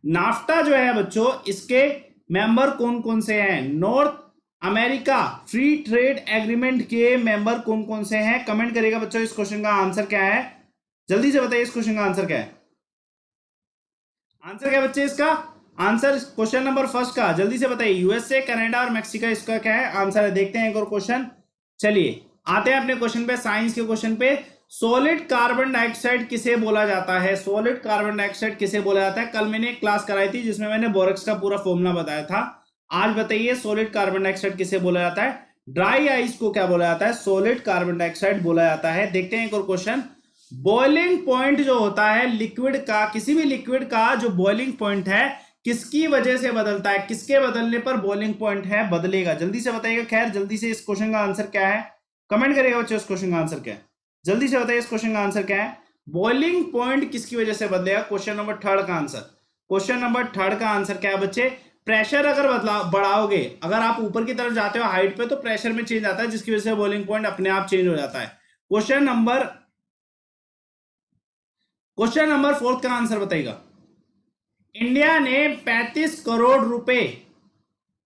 NAFTA जो है बच्चों, इसके मेंबर कौन कौन से हैं? North America free trade agreement के मेंबर कौन कौन से हैं? कमेंट करेगा बच्चों। इस क्वेश्चन का आंसर क्या है? जल्दी से बताइए, इस क्वेश्चन का आंसर क्या है? आंसर क्या है बच्चे इसका? आंसर क्वेश्चन नंबर फर्स्ट का जल्दी से बताइए। यूएसए, कनाडा और मेक्सिको, इसका क्या है आंसर है? देखते हैं एक और क्वेश्चन। चलिए आते हैं अपने क्वेश्चन पे, साइंस के क्वेश्चन पे। सॉलिड कार्बन डाइऑक्साइड किसे बोला जाता है? सॉलिड कार्बन डाइऑक्साइड किसे बोला जाता है? कल मैंने एक क्लास कराई थी जिसमें मैंने बोरेक्स का पूरा फॉर्मूला बताया था। आज बताइए सॉलिड कार्बन डाइऑक्साइड किसे बोला जाता है? ड्राई आइस को क्या बोला जाता है? सॉलिड कार्बन डाइऑक्साइड बोला जाता है। देखते हैं एक और क्वेश्चन। बॉइलिंग पॉइंट जो होता है लिक्विड का, किसी भी लिक्विड का जो बॉइलिंग पॉइंट है किसकी वजह से बदलता है? किसके बदलने पर बॉइलिंग पॉइंट है बदलेगा? जल्दी से बताइएगा। खैर जल्दी से इस क्वेश्चन का आंसर क्या है? कमेंट करिएगा बच्चों, इस क्वेश्चन का आंसर क्या है? जल्दी से बताइए, इस क्वेश्चन का आंसर क्या है? बॉइलिंग पॉइंट किसकी वजह से बदलेगा? क्वेश्चन नंबर थर्ड का आंसर। क्वेश्चन नंबर थर्ड का आंसर क्या है बच्चे? प्रेशर अगर बढ़ाओगे, अगर आप ऊपर की तरफ जाते हो हाइट पे, तो प्रेशर में चेंज आता है जिसकी वजह से बॉइलिंग पॉइंट अपने आप चेंज हो जाता है। क्वेश्चन नंबर फोर्थ का आंसर बताइएगा। इंडिया ने 35 करोड़ रुपए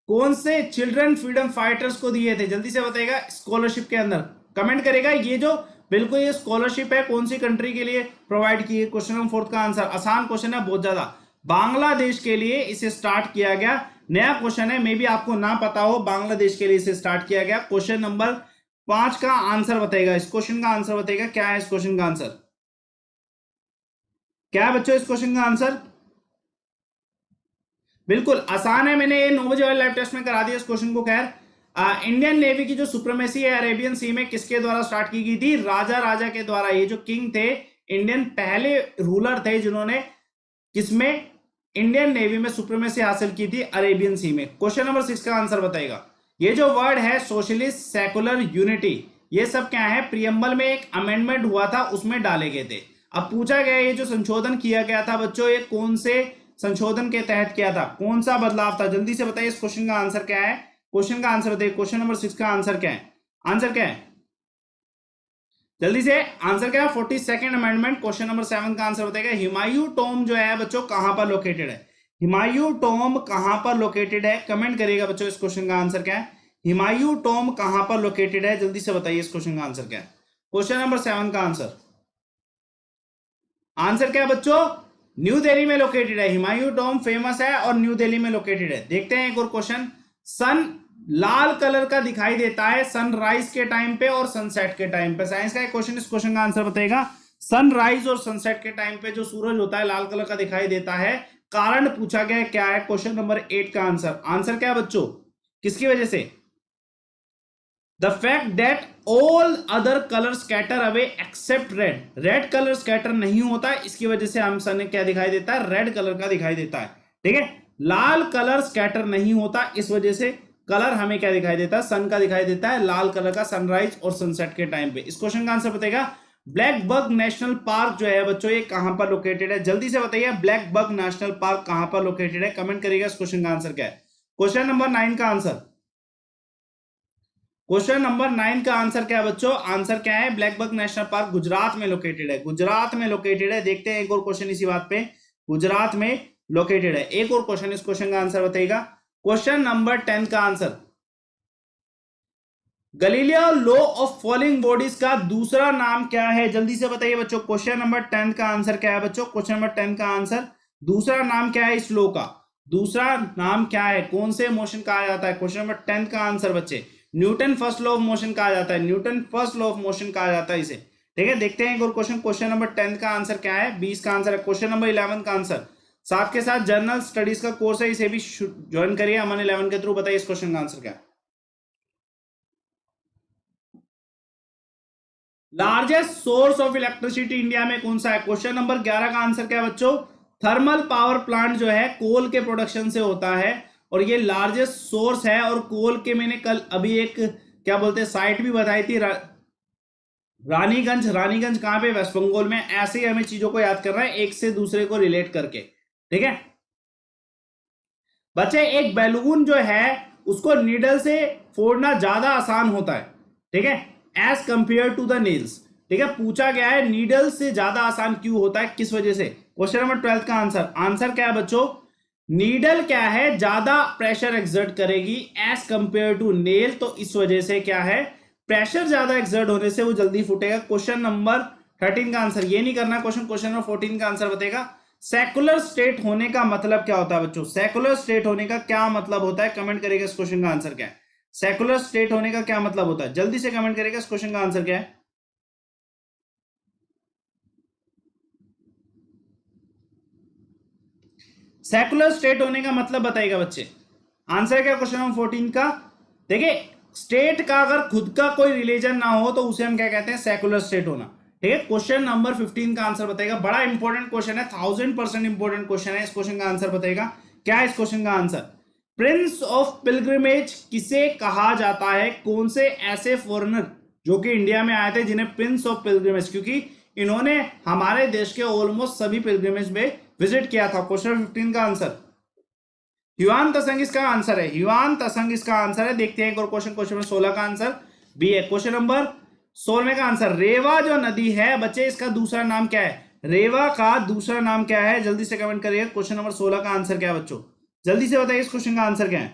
कौन से चिल्ड्रन फ्रीडम फाइटर्स को दिए थे? जल्दी से बताइएगा स्कॉलरशिप के अंदर। कमेंट करेगा। ये जो बिल्कुल ये स्कॉलरशिप है कौन सी कंट्री के लिए प्रोवाइड की है? क्वेश्चन नंबर फोर्थ का आंसर आसान क्वेश्चन है बहुत ज्यादा। बांग्लादेश के लिए इसे स्टार्ट किया गया। नया क्वेश्चन है, मे बी आपको ना पता हो। बांग्लादेश के लिए इसे स्टार्ट किया गया। क्वेश्चन नंबर 5 का आंसर बताइएगा। इस क्वेश्चन का आंसर बताइएगा, क्या है इस क्वेश्चन का आंसर? क्या है बच्चों इस क्वेश्चन का आंसर? बिल्कुल आसान है, मैंने ये 9 बजे वाले लाइव टेस्ट में करा दिया इस क्वेश्चन को। खैर इंडियन नेवी की जो सुप्रीमेसी है अरेबियन सी में, किसके द्वारा स्टार्ट की गई थी? राजा के द्वारा। ये जो किंग थे, इंडियन पहले रूलर थे जिन्होंने किसमें, इंडियन नेवी में सुप्रीमेसी हासिल की थी अरेबियन सी में। क्वेश्चन नंबर 6 का आंसर बताएगा। ये जो वर्ड है सोशलिस्ट सेकुलर यूनिटी, ये सब क्या है? प्रियम्बल में एक अमेंडमेंट हुआ था उसमें डाले गए थे। अब पूछा गया ये जो संशोधन किया गया था बच्चों, ये कौन से संशोधन के तहत किया था? कौन सा बदलाव था? जल्दी से बताइए, इस क्वेश्चन का आंसर क्या है? क्वेश्चन का आंसर बताइए। क्वेश्चन नंबर 6 का आंसर क्या है? आंसर क्या है? जल्दी से आंसर क्या है? 42nd amendment. क्वेश्चन नंबर 7 का आंसर बताएगा। हुमायूं टॉम जो है बच्चों कहां पर लोकेटेड है? हुमायूं टॉम कहां पर लोकेटेड है? कमेंट करिएगा बच्चों, इस क्वेश्चन का आंसर क्या है? हुमायूं टॉम कहां पर लोकेटेड है? जल्दी से बताइए, इस क्वेश्चन का आंसर क्या है? क्वेश्चन नंबर 7 का आंसर। आंसर क्या है बच्चों? न्यू दिल्ली में लोकेटेड है। हुमायूं टॉम फेमस है और न्यू दिल्ली में लोकेटेड है। देखते हैं एक और क्वेश्चन। सन लाल कलर का दिखाई देता है सनराइज के टाइम पे और सनसेट के टाइम पे। साइंस का एक क्वेश्चन, इस क्वेश्चन का आंसर बताएगा। सनराइज और सनसेट के टाइम पे जो सूरज होता है लाल कलर का दिखाई देता है, कारण पूछा गया है क्या है? क्वेश्चन नंबर 8 का आंसर। आंसर क्या है बच्चों? किसकी वजह से? The fact that all other colour scatter away except red. Red colour scatter नहीं होता, इसकी वजह से हम सन क्या दिखाई देता है? रेड कलर का दिखाई देता है। ठीक है, लाल कलर स्कैटर नहीं होता, इस वजह से कलर हमें क्या दिखाई देता है? सन का दिखाई देता है, लाल कलर का, सनराइज और सनसेट के टाइम पे। इस क्वेश्चन का आंसर बताएगा। ब्लैक बक नेशनल पार्क जो है बच्चों, ये कहां पर लोकेटेड है? जल्दी से बताइए, ब्लैक बक नेशनल पार्क कहां पर लोकेटेड है? कमेंट करिएगा, इस क्वेश्चन का आंसर क्या है? क्वेश्चन नंबर 9 का आंसर। क्वेश्चन नंबर 9 का आंसर क्या है बच्चों? आंसर क्या है? Blackbuck national park Gujarat में लोकेटेड है। गुजरात में लोकेटेड है। देखते हैं एक और क्वेश्चन इसी बात पे। गुजरात में लोकेटेड है। एक और क्वेश्चन, इस क्वेश्चन का आंसर बताइएगा। क्वेश्चन नंबर 10 का answer. Galileo law of falling bodies का दूसरा नाम क्या है? जल्दी से बताइए बच्चों। क्वेश्चन नंबर 10 का आंसर क्या है बच्चों? क्वेश्चन नंबर 10 का आंसर, दूसरा नाम क्या है इस लॉ का? दूसरा नाम क्या है? कौन से मोशन कहा जाता है? क्वेश्चन नंबर 10 का आंसर बच्चे, Newton first law of motion कहा जाता है। Newton first law of motion कहा जाता है इसे। ठीक है, देखते हैं एक और क्वेश्चन। क्वेश्चन नंबर 10 का आंसर क्या है? 20 का आंसर है। क्वेश्चन नंबर 11 का आंसर, साथ के साथ जनरल स्टडीज का कोर्स है, इसे भी ज्वाइन करिए अमन 11 के थ्रू। बताइए इस क्वेश्चन का आंसर क्या है? Largest source of electricity India में कौन सा है? क्वेश्चन नंबर 11 का आंसर क्या है बच्चों? थर्मल पावर प्लांट जो है कोल के प्रोडक्शन से होता है और ये लार्जेस्ट सोर्स है। और कोल के मैंने कल अभी एक क्या बोलते हैं साइट भी बताई थी, रानीगंज। रानीगंज कहां पे? वेस्ट बंगाल में। ऐसे ही हमें चीजों को याद करना है एक से दूसरे को रिलेट करके। ठीक है बच्चे, एक बैलून जो है उसको नीडल से फोड़ना ज्यादा आसान होता है। ठीक है, as compared to the nails. ठीक है, पूछा गया है नीडल से ज्यादा आसान क्यों होता है, किस वजह से? क्वेश्चन नंबर 12 का आंसर। आंसर क्या है बच्चों? नीडल क्या है, ज्यादा प्रेशर एक्सर्ट करेगी एज कंपेयर टू नेल, तो इस वजह से क्या है, प्रेशर ज्यादा एक्सर्ट होने से वो जल्दी फूटेगा। क्वेश्चन नंबर 13 का आंसर ये नहीं करना, क्वेश्चन नंबर 14 का आंसर बताएगा। सेकुलर स्टेट होने का मतलब क्या होता है बच्चों, सेकुलर स्टेट होने का क्या मतलब होता है, कमेंट करेगा इस क्वेश्चन का आंसर क्या है। सेकुलर स्टेट होने का क्या मतलब होता है, जल्दी से कमेंट करेगा इस क्वेश्चन का आंसर क्या है। सेकुलर स्टेट होने का मतलब बताइएगा बच्चे, आंसर क्या क्वेश्चन नंबर 14 का। देखिए, स्टेट का अगर खुद का कोई रिलीजन ना हो तो उसे हम क्या कहते हैं, सेकुलर स्टेट होना। ठीक है, क्वेश्चन नंबर 15 का आंसर बताएगा, बड़ा इंपॉर्टेंट क्वेश्चन है, 1000% इंपॉर्टेंट क्वेश्चन है। इस क्वेश्चन का आंसर बताएगा, क्या है इस क्वेश्चन का आंसर। प्रिंस ऑफ पिलग्रिमेज किसे कहा जाता है, कौन से ऐसे फॉरेनर जो कि इंडिया में आए थे जिन्हें प्रिंस ऑफ पिलग्रिमेज, क्योंकि इन्होंने हमारे देश के ऑलमोस्ट सभी पिलग्रिमेज में विजिट किया था। क्वेश्चन 15 का आंसर ह्युआन त्संग इसका आंसर है, ह्युआन त्संग इसका आंसर है। देखते हैं एक और क्वेश्चन, क्वेश्चन नंबर 16 का आंसर बी है। क्वेश्चन नंबर 16 का आंसर, रेवा जो नदी है बच्चे इसका दूसरा नाम क्या है, रेवा का दूसरा नाम क्या है, जल्दी से कमेंट करिए। क्वेश्चन नंबर 16 का आंसर क्या है बच्चों, जल्दी से बताइए इस क्वेश्चन का आंसर क्या है।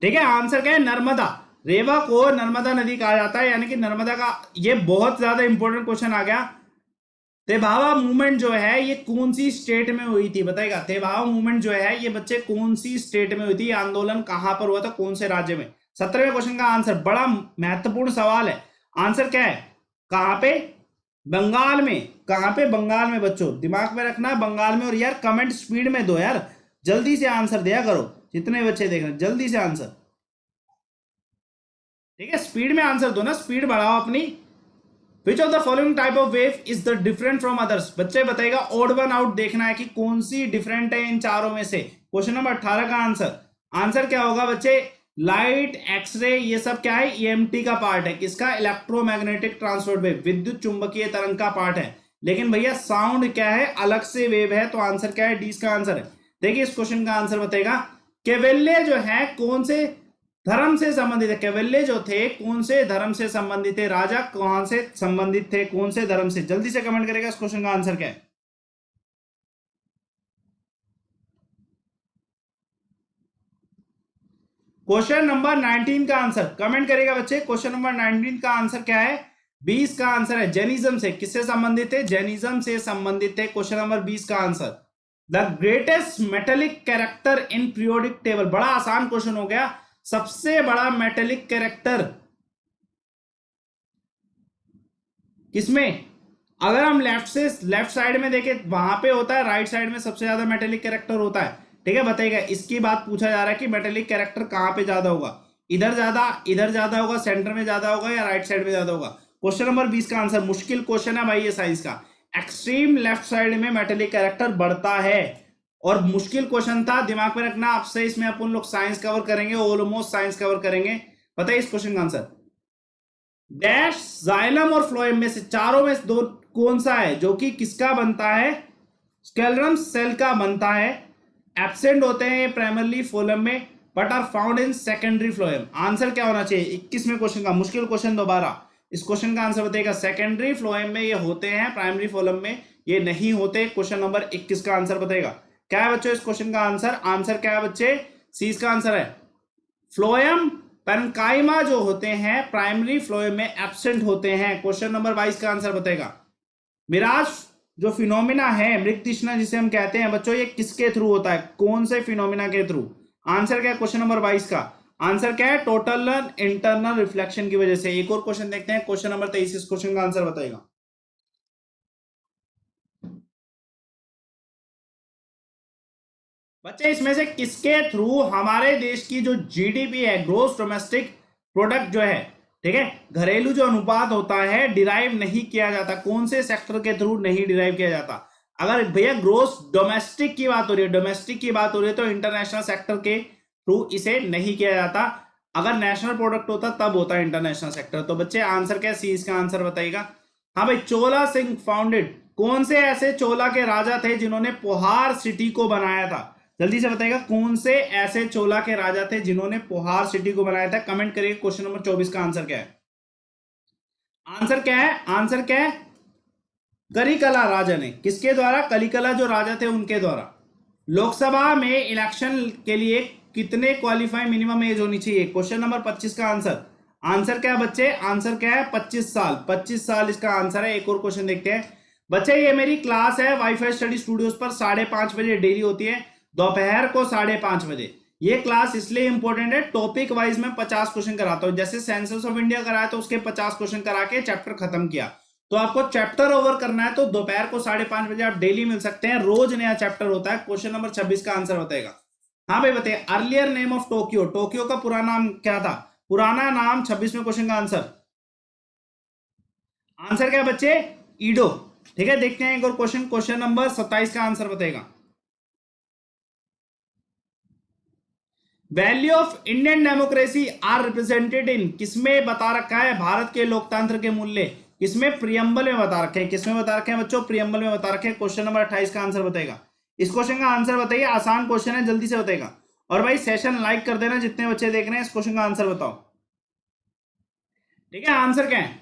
ठीक है, आंसर क्या है, नर्मदा। रेवा को नर्मदा नदी कहा जाता है, यानी कि नर्मदा का, ये बहुत ज्यादा इंपॉर्टेंट क्वेश्चन आ गया। तेभावा मूवमेंट जो है ये कौन सी स्टेट में हुई थी बताएगा, तेभावा मूवमेंट जो है ये बच्चे कौन सी स्टेट में हुई थी, आंदोलन कहां पर हुआ था, कौन से राज्य में। 17वें क्वेश्चन का आंसर, बड़ा महत्वपूर्ण सवाल है, आंसर क्या है, कहां पे, बंगाल में। कहां पे, बंगाल में बच्चों, दिमाग में रखना बंगाल में। और यार कमेंट स्पीड में दो यार, जल्दी से आंसर दिया करो, जितने बच्चे देख रहे हैं जल्दी से आंसर। ठीक है, स्पीड में आंसर दो ना, स्पीड बढ़ाओ अपनी। विच of the following type of wave is the different from others, बच्चे बताएगा, ओड वन आउट देखना है कि कौन सी डिफरेंट है इन चारों में से। क्वेश्चन नंबर 18 का आंसर, आंसर क्या होगा बच्चे, लाइट, एक्सरे, ये सब क्या है, ईएमटी का पार्ट है, किसका, इलेक्ट्रोमैग्नेटिक ट्रांसफर वेव, विद्युत चुंबकीय तरंग का पार्ट है। लेकिन भैया साउंड क्या है, अलग से वेव है, तो आंसर क्या है, डी का आंसर है। देखिए इस क्वेश्चन का आंसर बताएगा, केवेल्ले जो है कौन से धर्म से संबंधित है, कैवल्य जो थे कौन से धर्म से संबंधित थे, राजा कौन से संबंधित थे, कौन से धर्म से, जल्दी से कमेंट करेगा इस क्वेश्चन का आंसर क्या है। क्वेश्चन नंबर 19 का आंसर कमेंट करेगा बच्चे, क्वेश्चन नंबर 19 का आंसर क्या है, 20 का आंसर है, जैनिज्म से, किससे संबंधित थे, जैनिज्म से संबंधित थे। क्वेश्चन नंबर 20 का answer, the greatest metallic character in periodic table, बड़ा आसान क्वेश्चन हो गया, सबसे बड़ा मेटेलिक कैरेक्टर किसमें, अगर हम लेफ्ट साइड में देखें वहां पे होता है, राइट साइड में सबसे ज्यादा मेटेलिक कैरेक्टर होता है। ठीक है, बताइएगा, इसकी बात पूछा जा रहा है कि मेटेलिक कैरेक्टर कहां पे ज्यादा होगा, इधर ज्यादा होगा, सेंटर में ज्यादा होगा, या राइट साइड में ज्यादा होगा। क्वेश्चन नंबर 20 का आंसर, मुश्किल क्वेश्चन है भाई ये साइंस का, एक्सट्रीम लेफ्ट साइड में मेटेलिक कैरेक्टर बढ़ता है। और मुश्किल क्वेश्चन था, दिमाग में रखना, आपसे इसमें अपन लोग साइंस कवर करेंगे, ऑलमोस्ट साइंस कवर करेंगे। बताइए इस क्वेश्चन का आंसर, डैश, जाइलम और फ्लोएम में से चारों में दो कौन सा है जो कि किसका बनता है, स्केलरम सेल का बनता है। एब्सेंट होते हैं प्राइमरली फ्लोएम में, but are found in secondary phloem. Answer क्या होना चाहिए 21वें क्वेश्चन का, मुश्किल क्वेश्चन दोबारा, इस क्वेश्चन का आंसर बताइएगा, सेकेंडरी फ्लोएम में ये होते हैं, प्राइमरी फ्लोएम में ये नहीं होते। क्वेश्चन नंबर 21 का आंसर बताइएगा, क्या है बच्चों इस क्वेश्चन का आंसर, आंसर क्या है बच्चे, सी इसका आंसर है। फ्लोएम पैरेन्काइमा जो होते हैं प्राइमरी फ्लोएम में एब्सेंट होते हैं। क्वेश्चन नंबर 22 का आंसर बताएगा, मिराज जो फिनोमिना है, मृग तृष्णा जिसे हम कहते हैं बच्चों, ये किसके थ्रू होता है, कौन से फिनोमिना के थ्रू। आंसर क्या है क्वेश्चन नंबर 22 का, आंसर क्या है, टोटल इंटरनल रिफ्लेक्शन की वजह से। एक और क्वेश्चन देखते हैं, क्वेश्चन नंबर 23, इस क्वेश्चन का आंसर बताएगा। बच्चे इसमें से किसके थ्रू हमारे देश की जो जीडीपी है, ग्रोस डोमेस्टिक प्रोडक्ट जो है, ठीक है, घरेलू जो अनुपात होता है, डिराइव नहीं किया जाता, कौन से सेक्टर के थ्रू नहीं डिराइव किया जाता। अगर भैया ग्रोस डोमेस्टिक की बात हो रही है, डोमेस्टिक की बात हो रही है, तो इंटरनेशनल सेक्टर के थ्रू इसे नहीं किया जाता। अगर नेशनल प्रोडक्ट होता तब होता है इंटरनेशनल सेक्टर। तो बच्चे आंसर क्या, सी इसका आंसर बताइएगा। हाँ भाई, चोला सिंह फाउंडेड, कौन से ऐसे चोला के राजा थे जिन्होंने पोहार सिटी को बनाया था, जल्दी से बताइएगा, कौन से ऐसे चोला के राजा थे जिन्होंने पोहार सिटी को बनाया था, कमेंट करिए। क्वेश्चन नंबर 24 का आंसर क्या है, आंसर क्या है? आंसर क्या है? कलिकला राजा ने, किसके द्वारा? कलिकला जो राजा थे उनके द्वारा। लोकसभा में इलेक्शन के लिए कितने क्वालिफाई मिनिमम एज होनी चाहिए? क्वेश्चन नंबर 25 का आंसर। आंसर क्या है बच्चे? आंसर क्या है? 25 साल। 25 साल इसका आंसर है। एक और क्वेश्चन देखते हैं बच्चे। ये मेरी क्लास है वाईफाई स्टडी स्टूडियोज पर 5:30 बजे डेली होती है, दोपहर को 5:30 बजे। ये क्लास इसलिए इंपॉर्टेंट है, टॉपिक वाइज में 50 क्वेश्चन कराता हूं। जैसे सेंसस ऑफ इंडिया कराया तो उसके 50 क्वेश्चन करा के चैप्टर खत्म किया। तो आपको चैप्टर ओवर करना है तो दोपहर को 5:30 बजे आप डेली मिल सकते हैं, रोज नया चैप्टर होता है। क्वेश्चन नंबर 26 का आंसर बताएगा। हाँ भाई बताइए, earlier name of Tokyo, Tokyo का पुराना नाम क्या था? पुराना नाम 26वें क्वेश्चन का आंसर। आंसर क्या है बच्चे? ईडो। ठीक है, देखते हैं एक और क्वेश्चन। क्वेश्चन नंबर 27 का आंसर बताएगा। Value of Indian democracy are represented in, किसमें बता रखा है भारत के लोकतंत्र के मूल्य? किसमें? प्रियम्बल में बता रखे हैं। किसमें बता रखे हैं बच्चों? प्रियम्बल में बता रखे हैं। क्वेश्चन नंबर 28 का आंसर बताएगा। इस क्वेश्चन का आंसर बताइए, आसान क्वेश्चन है, जल्दी से बताएगा। और भाई सेशन लाइक कर देना जितने बच्चे देख रहे हैं। इस क्वेश्चन का आंसर बताओ। ठीक है, आंसर क्या है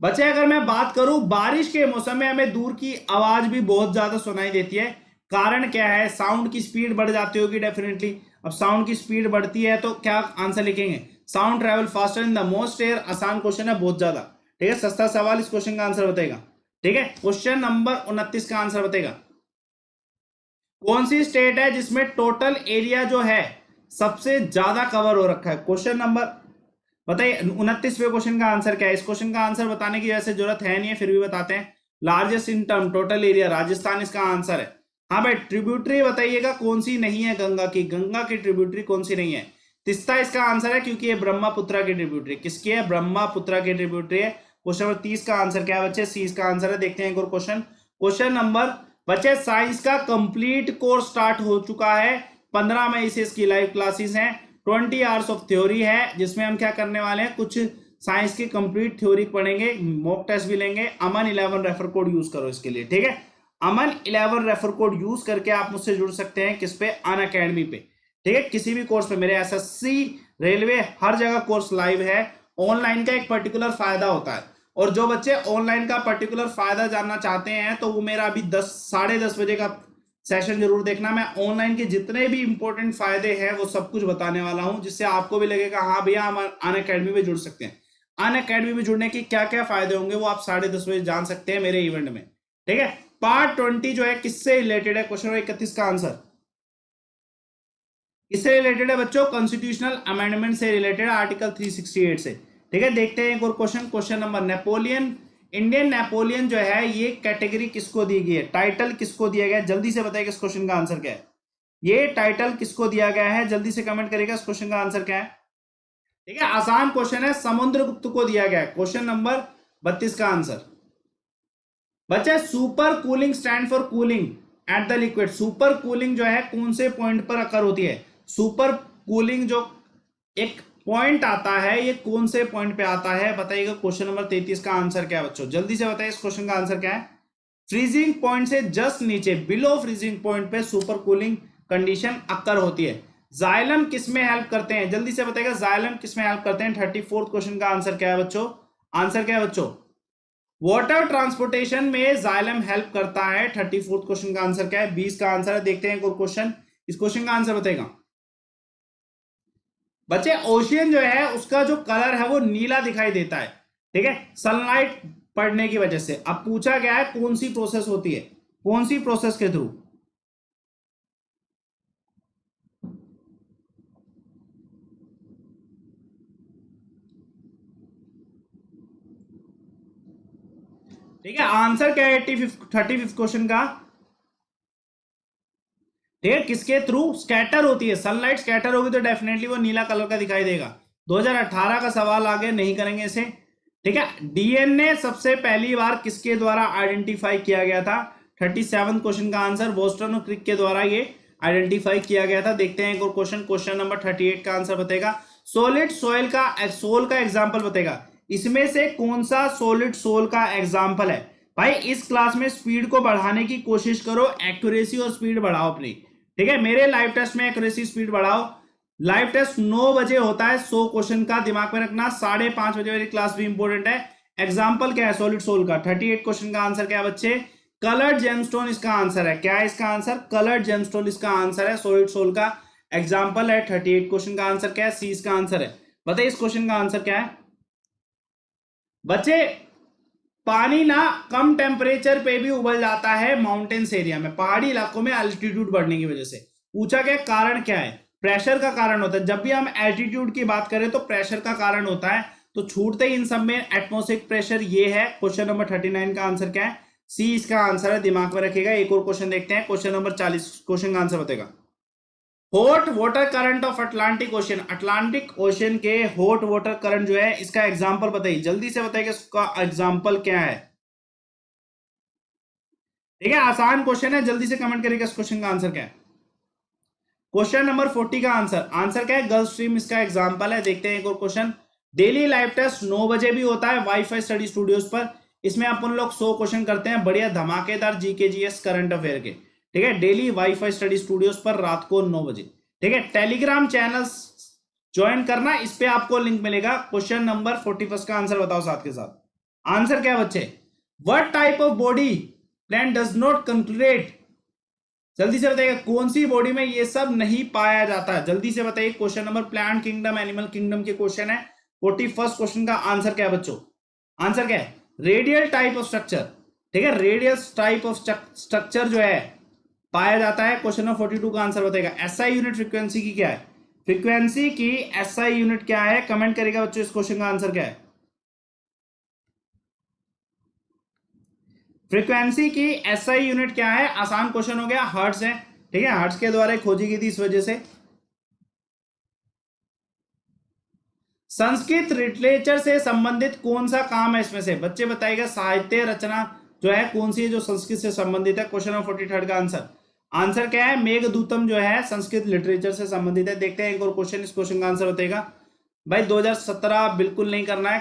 बच्चे? अगर मैं बात करूं, बारिश के मौसम में हमें दूर की आवाज भी बहुत ज्यादा सुनाई देती है। कारण क्या है? साउंड की स्पीड बढ़ जाती होगी डेफिनेटली। अब साउंड की स्पीड बढ़ती है तो क्या आंसर लिखेंगे? Sound travel faster in the most air. आसान क्वेश्चन है बहुत ज्यादा। ठीक है, सस्ता सवाल। इस क्वेश्चन का आंसर बताएगा। ठीक है, क्वेश्चन नंबर 29 का आंसर बताएगा। कौन सी स्टेट है जिसमें टोटल एरिया जो है सबसे ज्यादा कवर हो रखा है? क्वेश्चन नंबर बताइए, 29वें क्वेश्चन का आंसर क्या है? इस क्वेश्चन का आंसर बताने की वैसे जरूरत है नहीं है, फिर भी बताते हैं। Largest in term total area, Rajasthan इसका आंसर है। हाँ भाई, ट्रिब्यूटरी बताइएगा कौन सी नहीं है गंगा की? गंगा की ट्रिब्यूटरी कौन सी नहीं है? तिस्ता इसका आंसर है, क्योंकि ये ब्रह्मपुत्रा की ट्रिब्यूटरी। किसकी है? ब्रह्मपुत्रा की ट्रिब्यूटरी है। क्वेश्चन नंबर 30 का आंसर क्या है बच्चे? सी इसका आंसर है। देखते हैं एक और क्वेश्चन। क्वेश्चन नंबर बच्चे, साइंस का कंप्लीट कोर्स स्टार्ट हो चुका है। 15 मई से इसकी लाइव क्लासेस हैं। 20 आवर्स ऑफ थ्योरी है, जिसमें हम क्या करने वाले हैं, कुछ साइंस की कंप्लीट थ्योरी पढ़ेंगे, मॉक टेस्ट भी लेंगे। अमन 11 रेफर कोड यूज करो इसके लिए। ठीक है, अमन 11 रेफर कोड यूज करके आप मुझसे जुड़ सकते हैं। किस पे? अन अकेडमी पे। ठीक है, किसी भी कोर्स पे। मेरे एसएससी, रेलवे, हर जगह कोर्स लाइव है। ऑनलाइन का एक पर्टिकुलर फायदा होता है, और जो बच्चे ऑनलाइन का पर्टिकुलर फायदा जानना चाहते हैं तो वो मेरा अभी 10 बजे का सेशन जरूर देखना। मैं ऑनलाइन के जितने भी इंपॉर्टेंट फायदे हैं वो सब कुछ बताने वाला हूं, जिससे आपको भी लगेगा हाँ भैया हम अन अकेडमी में जुड़ सकते हैं। अन अकेडमी में जुड़ने के क्या क्या फायदे होंगे वो आप 10:30 बजे जान सकते हैं मेरे इवेंट में। ठीक है, पार्ट 20 जो है किससे रिलेटेड है? क्वेश्चन नंबर 31 का आंसर किससे रिलेटेड है बच्चों? कॉन्स्टिट्यूशनल अमेंडमेंट से रिलेटेड, आर्टिकल 368 से। ठीक है, देखते हैं एक और question. Question number, Napoleon, Indian Napoleon जो है ये कैटेगरी किसको दी गई है? टाइटल किसको दिया गया है? जल्दी से बताइए इस क्वेश्चन का आंसर क्या है? ये टाइटल किसको दिया गया है? जल्दी से कमेंट करेगा इस क्वेश्चन का आंसर क्या है। ठीक है, आसान क्वेश्चन है, समुद्रगुप्त को दिया गया है। क्वेश्चन नंबर 32 का आंसर बच्चा, super cooling stand for cooling at the liquid. Super cooling जो है कौन से पॉइंट पर अकर होती है? सुपर कूलिंग जो एक पॉइंट आता है, ये कौन से पॉइंट पे आता है बताइएगा। क्वेश्चन नंबर 33 का आंसर क्या है बच्चों? जल्दी से बताइए इस क्वेश्चन का आंसर क्या है। फ्रीजिंग पॉइंट से जस्ट नीचे, बिलो फ्रीजिंग पॉइंट पे सुपर कूलिंग कंडीशन अक्कर होती है। जाइलम किस में हेल्प करते हैं? जल्दी से बताइएगा जाइलम किस में हेल्प करते हैं। 34th क्वेश्चन का आंसर क्या है बच्चों? आंसर क्या है बच्चों? वाटर ट्रांसपोर्टेशन में जाइलम हेल्प करता है। 34th क्वेश्चन का आंसर क्या है? 20 का आंसर है। देखते हैं एक और क्वेश्चन। इस क्वेश्चन का आंसर बताएगा बच्चे, ओशियन जो है उसका जो कलर है वो नीला दिखाई देता है। ठीक है, सनलाइट पड़ने की वजह से। अब पूछा गया है कौन सी प्रोसेस होती है? कौन सी प्रोसेस के थ्रू? ठीक है, आंसर क्या है 35th क्वेश्चन का? ठीक है, किसके थ्रू स्कैटर होती है? सनलाइट स्कैटर होगी तो डेफिनेटली वो नीला कलर का दिखाई देगा। 2018 का सवाल आगे नहीं करेंगे इसे। ठीक है, डीएनए सबसे पहली बार किसके द्वारा आइडेंटिफाई किया गया था? 37th क्वेश्चन का आंसर बोस्टन और क्रिक के द्वारा ये आइडेंटिफाई किया गया था। देखते हैं एक और क्वेश्चन। क्वेश्चन नंबर 38 का आंसर बताएगा। सॉलिड सोल का एग्जाम्पल बताएगा। इसमें से कौन सा सॉलिड सोल का एग्जाम्पल है? भाई इस क्लास में स्पीड को बढ़ाने की कोशिश करो, एक्यूरेसी और स्पीड बढ़ाओ अपनी। ठीक है, मेरे लाइव टेस्ट में एक्यूरेसी स्पीड बढ़ाओ। लाइव टेस्ट 9 बजे होता है, 100 क्वेश्चन का, दिमाग में रखना। 5:30 बजे वाली क्लास भी इंपॉर्टेंट है। एग्जाम्पल क्या है सॉलिड सोल का, 38 क्वेश्चन का आंसर क्या है बच्चे, कलर्ड जेमस्टोन इसका आंसर है। क्या है इसका आंसर, कलर्ड जेमस्टोन इसका आंसर है, सॉलिड सोल का एग्जाम्पल है। 38 क्वेश्चन का आंसर क्या है, सी इसका आंसर है। बताइए इस क्वेश्चन का आंसर क्या है बच्चे। पानी ना कम टेम्परेचर पे भी उबल जाता है माउंटेन्स एरिया में, पहाड़ी इलाकों में एल्टीट्यूड बढ़ने की वजह से। पूछा गया कारण क्या है, प्रेशर का कारण होता है। जब भी हम एल्टीट्यूड की बात करें तो प्रेशर का कारण होता है, तो छूटते ही इन सब में एटमॉस्फेरिक प्रेशर ये है। क्वेश्चन नंबर 39 का आंसर क्या है, सी इसका आंसर है, दिमाग में रखेगा। एक और क्वेश्चन देखते हैं, क्वेश्चन नंबर 40, क्वेश्चन का आंसर बताएगा। Hot water current of Atlantic ocean, Atlantic ocean के हॉट वाटर करंट जो है, इसका एग्जांपल बताइए, जल्दी से बताइए इसका एग्जांपल क्या है। ठीक है, आसान क्वेश्चन है, जल्दी से कमेंट करिएगा इस क्वेश्चन का आंसर क्या है। क्वेश्चन नंबर 40 का आंसर क्या है, गल्फ स्ट्रीम इसका एग्जांपल है। देखते हैं एक और क्वेश्चन। डेली लाइव टेस्ट 9 बजे भी होता है वाईफाई स्टडी स्टूडियोज पर। इसमें अपन लोग 100 क्वेश्चन करते हैं, बढ़िया धमाकेदार जीके जीएस करंट अफेयर के। ठीक है, डेली वाईफाई स्टडी स्टूडियोज पर रात को 9 बजे। ठीक है, टेलीग्राम चैनल ज्वाइन करना, इस पे आपको लिंक मिलेगा। क्वेश्चन नंबर 41 का आंसर बताओ साथ के साथ। आंसर क्या बच्चे, what type of body plant does not concrete, जल्दी से बताइए कौन सी बॉडी में ये सब नहीं पाया जाता है, जल्दी से बताइए। Question number plant kingdom animal kingdom के क्वेश्चन है। 41 क्वेश्चन का आंसर क्या है बच्चों, आंसर क्या है, रेडियल टाइप ऑफ स्ट्रक्चर। ठीक है, रेडियल टाइप ऑफ स्ट्रक्चर जो है पाया जाता है। क्वेश्चन नंबर 42 का आंसर बताएगा। एसआई यूनिट फ्रीक्वेंसी की क्या है, फ्रीक्वेंसी की एसआई यूनिट क्या है, कमेंट करेगा बच्चों। इस क्वेश्चन का आंसर क्या है, फ्रीक्वेंसी की एसआई यूनिट क्या है, आसान क्वेश्चन हो गया, हर्ट्ज है। ठीक है, हर्ट्ज के द्वारा खोजी गई थी, इस वजह से। संस्कृत लिटरेचर से संबंधित कौन सा काम है इसमें से, बच्चे बताइएगा। साहित्य रचना जो है कौन सी है जो संस्कृत से संबंधित है। क्वेश्चन नंबर 43 का आंसर क्या है, मेघदूतम जो है संस्कृत लिटरेचर से संबंधित है। देखते हैं एक और क्वेश्चन, इस क्वेश्चन का आंसर बताएगा भाई। 2017 बिल्कुल नहीं करना है।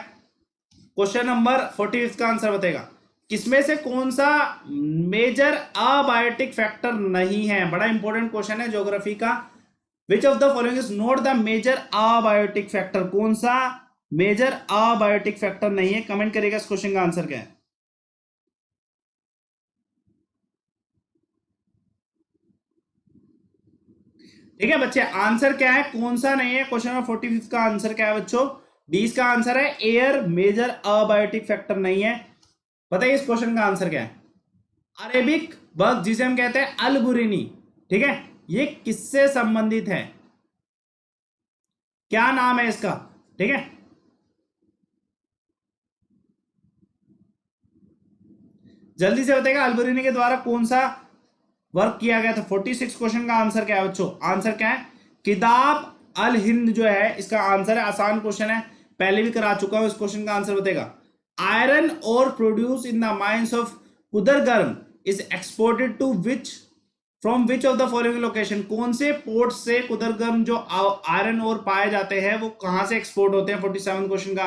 क्वेश्चन नंबर 45 का आंसर बताएगा, किसमें से कौन सा मेजर अबायोटिक फैक्टर नहीं है, बड़ा इंपॉर्टेंट क्वेश्चन है ज्योग्राफी का। Which of the following is not the major abiotic factor, कौन सा मेजर अबायोटिक फैक्टर नहीं है, कमेंट करेगा। इस क्वेश्चन का आंसर क्या है, ठीक है बच्चे, आंसर क्या है, कौन सा नहीं है। क्वेश्चन नंबर 45 का आंसर क्या है बच्चों, 20 का आंसर है एयर मेजर अबायोटिक फैक्टर नहीं है। बताइए इस क्वेश्चन का आंसर क्या है। अरेबिक बग जिसे हम कहते हैं अलबुरिनी, ठीक है, ये किससे संबंधित है, क्या नाम है इसका। ठीक है, जल्दी से बताइएगा, अलबुरिनी के द्वारा कौन सा वर्क किया गया था। 46 क्वेश्चन का आंसर क्या है बच्चों, आंसर क्या है, किताब अल हिंद जो है इसका आंसर है। आसान क्वेश्चन है, पहले भी करा चुका हूं। इस क्वेश्चन का आंसर बताएगा। Iron ore produce in the mines of कुदरगर्म is exported to which, from which of the following location, कौन से पोर्ट से कुदरगर्म जो आयरन और पाए जाते हैं वो कहां से एक्सपोर्ट होते हैं। 47 क्वेश्चन का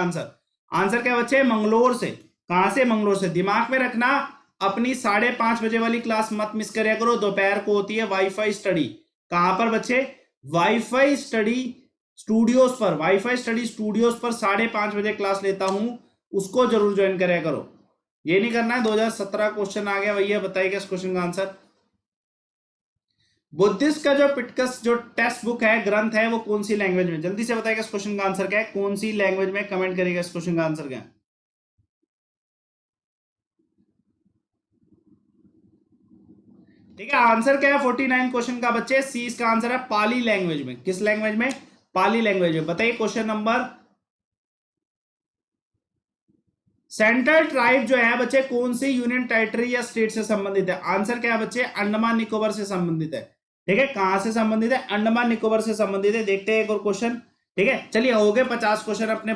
आंसर क्या बच्चे, मंगलोर से। कहां से, मंगलोर से। दिमाग में रखना, अपनी 5:30 बजे वाली क्लास मत मिस करिया करो, दोपहर को होती है वाईफाई स्टडी। कहां पर बच्चे, वाईफाई स्टडी स्टूडियोज पर, वाईफाई स्टडी स्टूडियोज पर 5:30 बजे क्लास लेता हूं, उसको जरूर ज्वाइन करिया करो। ये नहीं करना है 2017 क्वेश्चन आ गया भैया, बताइएगा इस क्वेश्चन का आंसर। बुद्धिस्ट का जो पिटकस जो टेक्स्ट बुक है, ग्रंथ है, वो कौन सी लैंग्वेज में, जल्दी से बताइएगा इस क्वेश्चन का आंसर क्या है, कौन सी लैंग्वेज में, कमेंट करिएगा इस क्वेश्चन का आंसर क्या है। ठीक है, आंसर क्या है 49 क्वेश्चन का बच्चे, सी इसका आंसर है, पाली लैंग्वेज में। किस लैंग्वेज में, पाली लैंग्वेज में। बताइए क्वेश्चन नंबर, सेंट्रल ट्राइब जो है बच्चे कौन सी यूनियन टेरिटरी या स्टेट से संबंधित है। आंसर क्या है बच्चे, अंडमान निकोबार से संबंधित है। ठीक है, कहां से संबंधित है, अंडमान निकोबार से संबंधित है। देखते हैं एक और क्वेश्चन। ठीक है, चलिए हो गए 50 क्वेश्चन अपने।